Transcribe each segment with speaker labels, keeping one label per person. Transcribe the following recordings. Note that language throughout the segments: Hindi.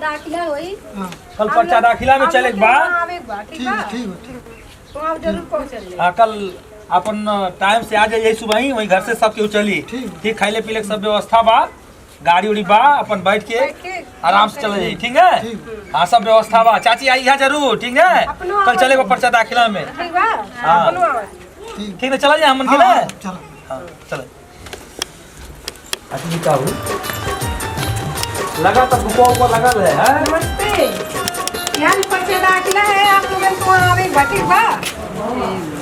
Speaker 1: दाखिला होई।
Speaker 2: कल पर्चा दाखिला में चले बा।
Speaker 1: ठीक है तो आप जरूर पहुंचल।
Speaker 2: हाँ कल अपन टाइम से आ जाइए सुबह ही, वही घर से सब केहू चली। ठीक खाइले पीले सब व्यवस्था बा, गाड़ी उड़ी बा, अपन बैठ के आराम से चले जाइए। ठीक है हाँ सब व्यवस्था बा। चाची आई है जरूर। ठीक है कल चले पर्चा दाखिला में। हाँ ठीक है चला जाए हम के लिए। चलो लगा तब बुकवा ऊपर लगा ले है।
Speaker 1: नमस्ते यहाँ पर्चा दाखिला है, आप लोगन को आवे घटी बा।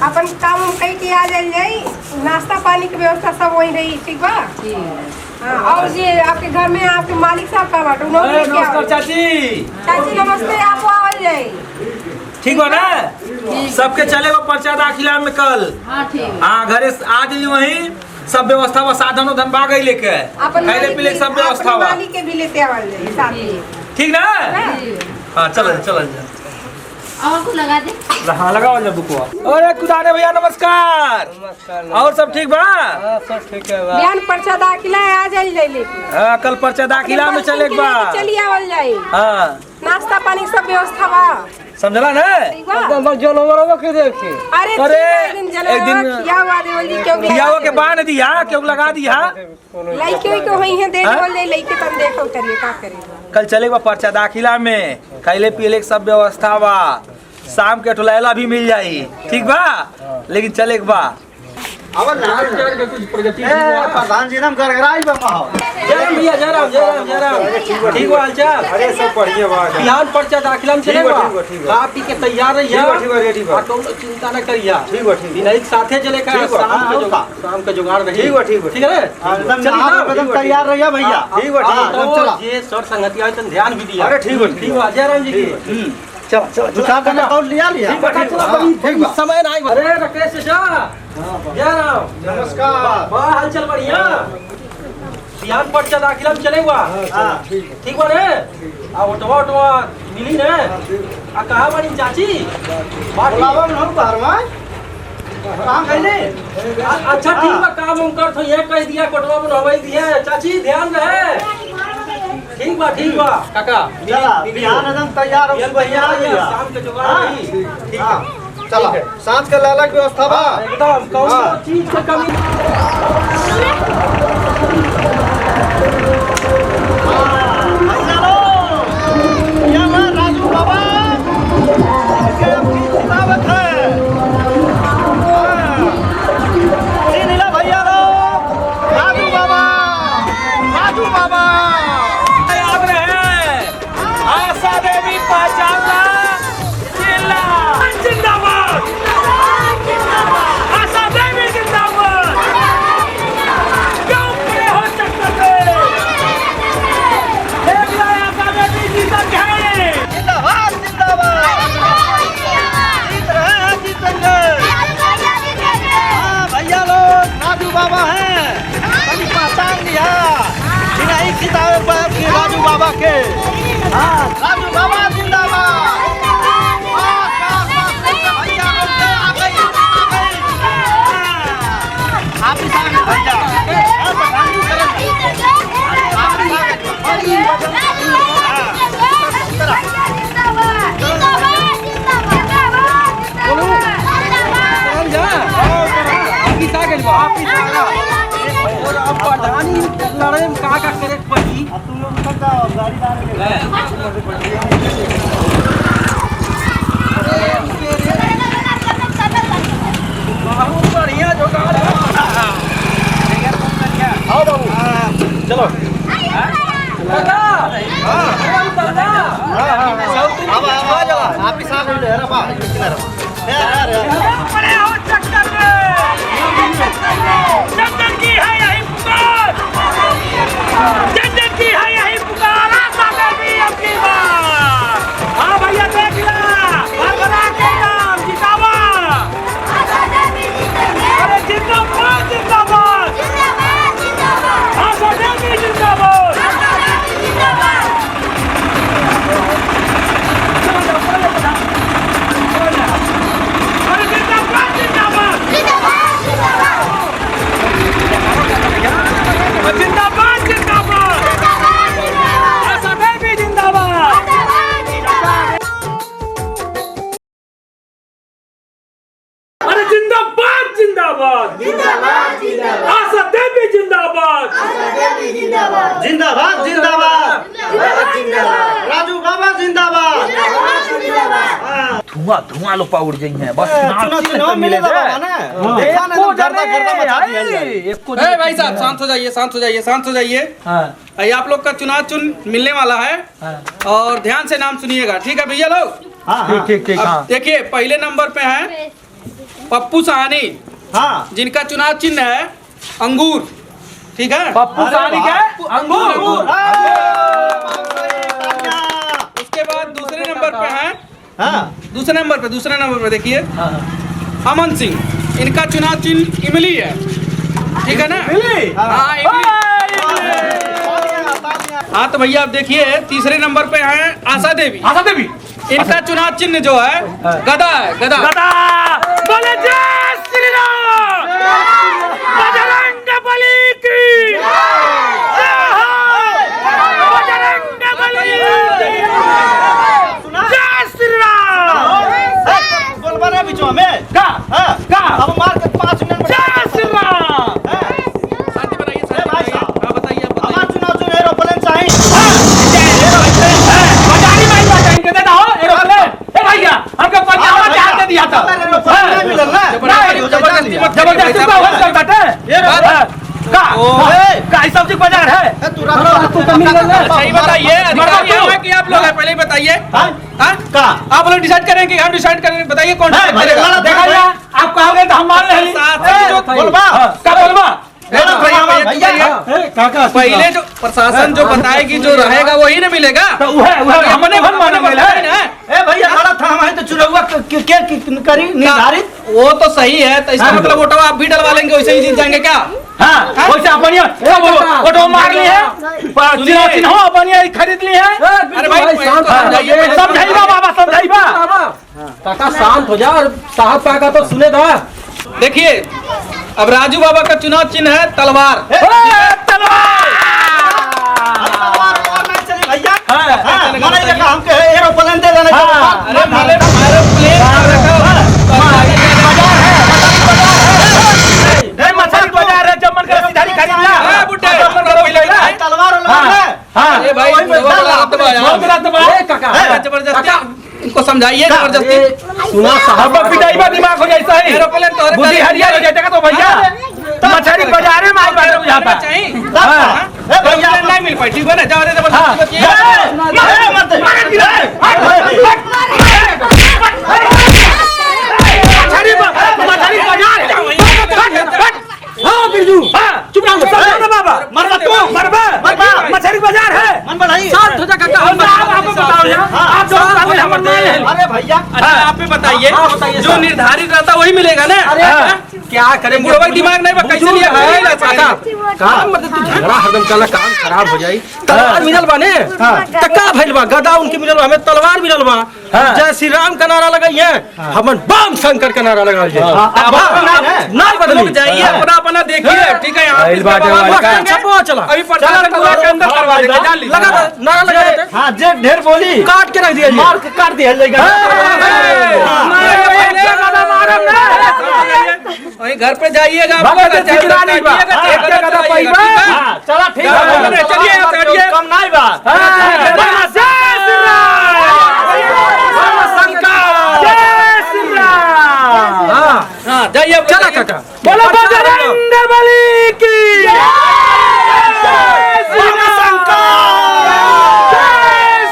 Speaker 1: अपन काम कई के आ जाई, नाश्ता पानी की व्यवस्था सब वही रही। ठीक बा हाँ। और ये आपके घर में आपके मालिक साहब का बाटू।
Speaker 2: नमस्कार चाची।
Speaker 1: चाची नमस्ते, आप आ जाए।
Speaker 2: ठीक हो ना सबके चले वो पर्चा दाखिला में कल। हाँ घरे आ जाइए, वही सब व्यवस्था बा, साधन उधन बा गई लेके खाइले पीले सब व्यवस्था बा।
Speaker 1: मालिक के भी लेते आवल जाए साथ में।
Speaker 2: ठीक ना हाँ चल चल
Speaker 1: और को लगा दे।
Speaker 2: हाँ लगाओ जब बुकवा। अरे कुदाने भैया नमस्कार। नमस्कार और सब ठीक बा? सब ठीक है बा।
Speaker 1: बयान पर्चा दाखिला है, आ जाइए लेके।
Speaker 2: हाँ कल पर्चा दाखिला में चले बा।
Speaker 1: चलिए आवल जाए।
Speaker 2: हाँ
Speaker 1: नाश्ता पानी सब व्यवस्था बा,
Speaker 2: समझला ना?
Speaker 1: अरे एक दिन
Speaker 2: खियावा के बाद दिया क्यों लगा दिया
Speaker 1: लइके को होई है देख बोल ले लइके तुम देखो करिए का करेगा।
Speaker 2: कल चलेगा पर्चा दाखिला में, खाइले पीले सब व्यवस्था बा, शाम के टोलायला भी मिल जाई। ठीक बा लेकिन चलेगा बा।
Speaker 3: प्रधान जी नाम गरगराई बाबा
Speaker 2: जयराम भैया जयराम जयराम जयराम। ठीक हो हालचाल?
Speaker 3: अरे सब बढ़िया बा।
Speaker 2: बिहान पर्चा दाखिला में चलेगा। खा पी के तैयार रहिए,
Speaker 3: ठीक बा
Speaker 2: चिंता न करिए।
Speaker 3: ठीक बा ठीक
Speaker 2: बिना साथे चलेगा, शाम का जुगाड़ रही।
Speaker 3: ठीक बा ठीक
Speaker 2: है
Speaker 3: एकदम तैयार रहिए भैया। ठीक बा चला
Speaker 2: ये सर संगति आए तो ध्यान भी दिया।
Speaker 3: अरे ठीक बा जयराम जी की चल चल दुकान का और लिया
Speaker 2: ठीक बा समय नहीं। अरे राकेश चाचा जयराम
Speaker 3: नमस्कार।
Speaker 2: बा हाल चल बढ़िया। बिहान पर्चा दाखिला में चलेगा। ठीक बा रे आ ऑटोवा मिली ने आ कहां बनी चाची
Speaker 3: बुलावा में हम बाहर में काम करने।
Speaker 2: अच्छा ठीक बा काम हम कर तो ये कह दिया कोटवा में हवाई दिए। चाची ध्यान रहे। ठीक बा काका
Speaker 3: बिहान एकदम तैयार हो भैया।
Speaker 2: शाम के जुगाड़ रही। ठीक है
Speaker 3: चला सांस के लाला की व्यवस्था बा
Speaker 2: एकदम कौन चीज का कमी।
Speaker 3: राजू बाबा भैया राजू बाबा
Speaker 2: याद रहे आशा देवी पहचानना जिला जिंदाबाद। आशा देवी जिंदाबाद। क्यों खड़े हो चक्कर पे? देख लो आशा देवी जीतत है।
Speaker 3: जिंदाबाद जिंदाबाद जीत रहे हैं जीतेंगे। हाँ भैया लोग राजू बाबा हैं, कभी पहचान लिया नहीं किताब की राजू बाबा के। हाँ राजू बाबा जिंदाबाद। आप ही सामने भैया
Speaker 2: और अब प्रधानी लड़ाई में कहाँ का करे पड़ी।
Speaker 3: तुम लोग गाड़ी
Speaker 2: बढ़िया जुगाड़ आओ बाबू चलो
Speaker 3: आप ही साथ
Speaker 2: जनता की है यही पुकार, जनता की है यही पुकार। आशा देवी अब की बार जिंदाबाद आशा देवी जिंदाबाद
Speaker 3: जिंदाबाद जिंदाबाद राजू बाबा जिंदाबाद
Speaker 2: धुआं धुआं लोग उड़ गई हैं बस
Speaker 3: चुनाव चिन्ह मिलेगा बाबा ना देखा ना गर्दा गर्दा मचा दिया जाए।
Speaker 4: ए भाई साहब शांत हो जाइए, शांत हो जाइए, शांत हो जाइए। ये आप लोग का चुनाव चिन्ह मिलने वाला है और ध्यान से नाम सुनिएगा, ठीक है भैया लोग?
Speaker 3: हाँ
Speaker 2: ठीक ठीक
Speaker 4: अब देखिए पहले नंबर पे है पप्पू सहानी,
Speaker 3: हाँ
Speaker 4: जिनका चुनाव चिन्ह है अंगूर, ठीक है?
Speaker 2: पप्पू सानी क्या है? अंगूर।
Speaker 4: उसके बाद दूसरे नंबर पे है,
Speaker 3: हाँ
Speaker 4: दूसरे नंबर पे देखिए अमन सिंह, इनका चुनाव चिन्ह इमली है, ठीक है ना? हाँ इमली। हाँ तो भैया आप देखिए तीसरे नंबर पे है आशा देवी, इनका चुनाव चिन्ह जो है गदा है, गदा।
Speaker 2: बोले जय श्री राम, बजरंगबली की जय हो, बजरंगबली की जय श्री राम।
Speaker 3: बोलबा ना बीचो में
Speaker 2: का
Speaker 3: का अब मार के 5 मिनट में
Speaker 2: जय श्री राम।
Speaker 4: शांति बनाइए, शांति बनाइए। हाँ बताइए, आप
Speaker 3: हमारा
Speaker 4: बताइए।
Speaker 3: चुनाव जो एरोप्लेन चाहिए
Speaker 2: बजारी माई बात इनके देना हो एरोप्लेन। ए भैया हमको पंजाब में हाथ दे दिया था।
Speaker 3: एरोप्लेन नहीं मिलल ना
Speaker 4: जबरदस्ती मत करिए
Speaker 2: जबरदस्ती
Speaker 4: भाई
Speaker 2: का
Speaker 4: साहब।
Speaker 2: होल कर बेटे। का ई सब्जी बाजार है।
Speaker 4: सही बताइए, अधिकारी हम हैं कि आप लोग हैं? पहले ही बताइए। हाँ?
Speaker 3: का
Speaker 4: आप लोग डिसाइड करें कि हम डिसाइड करें? बताइए कौन
Speaker 3: है, भाई,
Speaker 4: करेगा?
Speaker 3: गलत
Speaker 2: देखा जा आप कहोगे तो हम मान रहे
Speaker 4: प्रशासन जो
Speaker 3: बोलबा
Speaker 2: का बोलबा
Speaker 4: पहले जो प्रशासन जो बताएगी जो रहेगा वही ना मिलेगा।
Speaker 2: तो वह हमने भन माने मिला है।
Speaker 3: ए भैया गलत था, हमारे तो चुनाव के करी निर्धारित
Speaker 4: वो तो सही है, तो इसका मतलब वोटवा आप भी डलवा लेंगे, वैसे ही जीत जाएंगे क्या?
Speaker 2: हां वैसे अपनिया फोटो मार ली है, चुनाव चिन्ह अपनिया खरीद ली है।
Speaker 4: अरे भाई समझाइए,
Speaker 2: समझाइबा बाबा समझाइबा।
Speaker 5: काका शांत हो जा और साहब का तो सुने दा।
Speaker 4: देखिए अब राजू बाबा का चुनाव चिन्ह है तलवार।
Speaker 3: भैया माने देखा हमके एरोप्लेन दे देना
Speaker 4: अरे मारे मारे प्लेन
Speaker 2: मछली बाजार है, जमन कर सीधारी खरीद ला।
Speaker 3: तलवार
Speaker 4: अरे भाई
Speaker 5: काका
Speaker 4: जबरदस्ती इनको समझाइए, जबरदस्ती
Speaker 5: सुना साहब
Speaker 2: पिटाइबा दिमाग हो जाए सही।
Speaker 4: एरोप्लेन तो
Speaker 2: बुद्धि हरिया हो जाएगा तो भैया मछली बाजार में माल बाजार जाता
Speaker 4: चाहिए।
Speaker 3: भैया
Speaker 4: नहीं मिल पाई, ठीक है ना? जाओ जबरदस्ती
Speaker 2: चुप रहो बाबा। मरबा तू मरबा मछली बाजार है।
Speaker 3: मन बढ़ाइए।
Speaker 5: शांत हो जा काका।
Speaker 2: आप बताओ यार, आप जो
Speaker 3: अरे भैया
Speaker 4: अच्छा आप ही बताइए, जो निर्धारित रहता वही मिलेगा ना?
Speaker 5: क्या करें
Speaker 4: बुढ़वा का दिमाग नहीं, कैसे लिया
Speaker 5: काम मतलब तू झगड़ा हरदम चला, काम खराब हो जाई। तलवार मिलल बा ने तका भइल बा, गदा उनके मिलल बा, हमें तलवार मिलल बा। जय श्री राम का नारा लगाई है, हमन बम शंकर का नारा लगा जाए। नहीं बदलो
Speaker 4: जाइए, अपना अपना देखिए, ठीक है? यहाँ
Speaker 5: छपवा चला
Speaker 4: अभी प्रशासन पूरा के अंदर करवा देंगे, जान लीजिए।
Speaker 5: लगा दे, नारा लगा दे,
Speaker 3: हाँ जे ढेर बोली
Speaker 5: काट के रख दिया जी।
Speaker 3: मार के काट दिया जाएगा।
Speaker 4: वही घर पे जाइएगा,
Speaker 3: चला ठीक है,
Speaker 4: चलिए
Speaker 3: कम नहीं बात।
Speaker 4: हाँ जाइए,
Speaker 5: चला काका।
Speaker 2: बोलो बजरंगबली की जय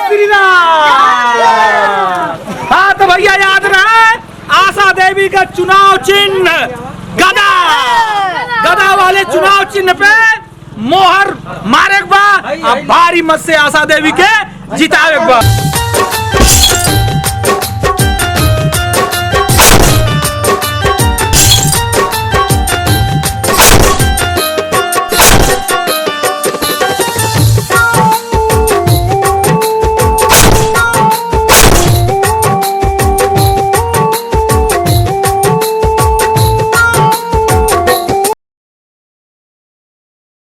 Speaker 2: श्री राम। हाँ तो भैया याद रहे आशा देवी का चुनाव चिन्ह गदा, गदा वाले चुनाव चिन्ह पे मोहर मारे बा, भारी मत से आशा देवी के जितावे बा।